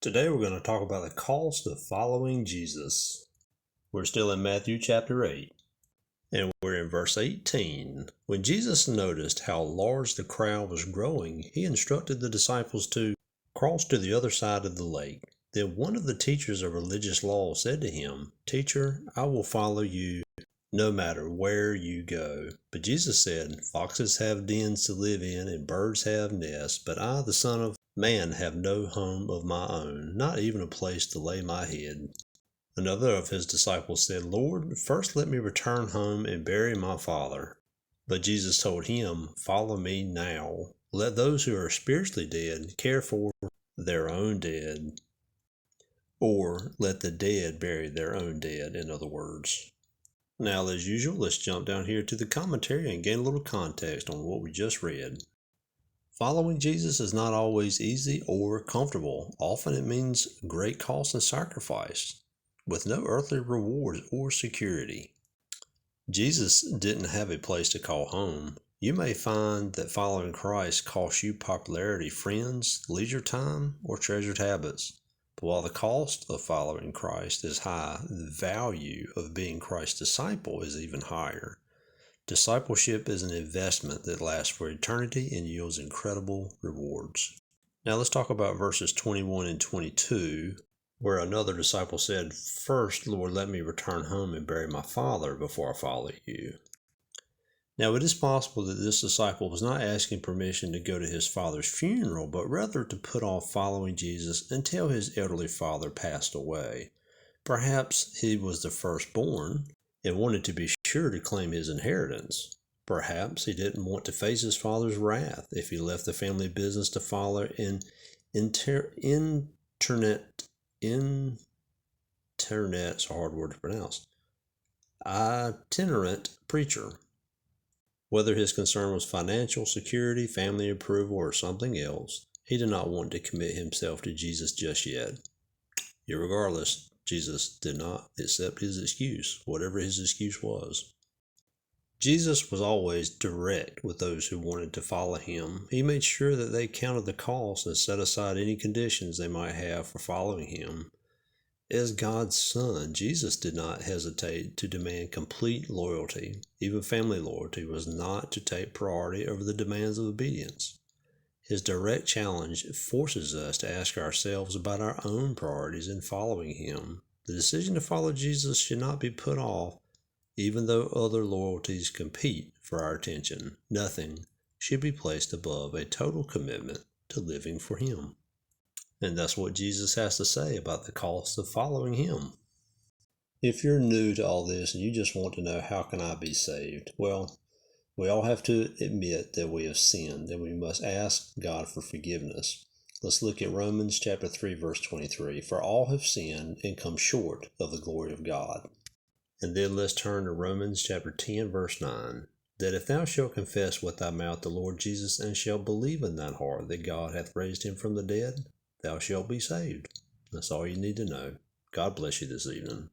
Today we're going to talk about the cost of following Jesus. We're still in Matthew chapter 8, and we're in verse 18. When Jesus noticed how large the crowd was growing, he instructed the disciples to cross to the other side of the lake. Then one of the teachers of religious law said to him, "Teacher, I will follow you no matter where you go." But Jesus said, "Foxes have dens to live in, and birds have nests, but I, the Son of Man, have no home of my own, not even a place to lay my head." Another of his disciples said, "Lord, first let me return home and bury my father." But Jesus told him, "Follow me now. Let those who are spiritually dead care for their own dead, or let the dead bury their own dead," in other words. Now, as usual, let's jump down here to the commentary and gain a little context on what we just read. Following Jesus is not always easy or comfortable. Often it means great cost and sacrifice, with no earthly rewards or security. Jesus didn't have a place to call home. You may find that following Christ costs you popularity, friends, leisure time, or treasured habits. But while the cost of following Christ is high, the value of being Christ's disciple is even higher. Discipleship is an investment that lasts for eternity and yields incredible rewards. Now let's talk about verses 21 and 22, where another disciple said, "First, Lord, let me return home and bury my father before I follow you." Now it is possible that this disciple was not asking permission to go to his father's funeral, but rather to put off following Jesus until his elderly father passed away. Perhaps he was the firstborn and wanted to be sure to claim his inheritance. Perhaps he didn't want to face his father's wrath if he left the family business to follow an internet's a hard word to pronounce, itinerant preacher. Whether his concern was financial security, family approval, or something else, he did not want to commit himself to Jesus just yet. Irregardless, Jesus did not accept his excuse, whatever his excuse was. Jesus was always direct with those who wanted to follow him. He made sure that they counted the cost and set aside any conditions they might have for following him. As God's Son, Jesus did not hesitate to demand complete loyalty. Even family loyalty was not to take priority over the demands of obedience. His direct challenge forces us to ask ourselves about our own priorities in following him. The decision to follow Jesus should not be put off, even though other loyalties compete for our attention. Nothing should be placed above a total commitment to living for him. And that's what Jesus has to say about the cost of following him. If you're new to all this and you just want to know how can I be saved, well, we all have to admit that we have sinned and we must ask God for forgiveness. Let's look at Romans chapter 3, verse 23. "For all have sinned and come short of the glory of God." And then let's turn to Romans chapter 10, verse 9. "That if thou shalt confess with thy mouth the Lord Jesus, and shalt believe in thine heart that God hath raised him from the dead, thou shalt be saved." That's all you need to know. God bless you this evening.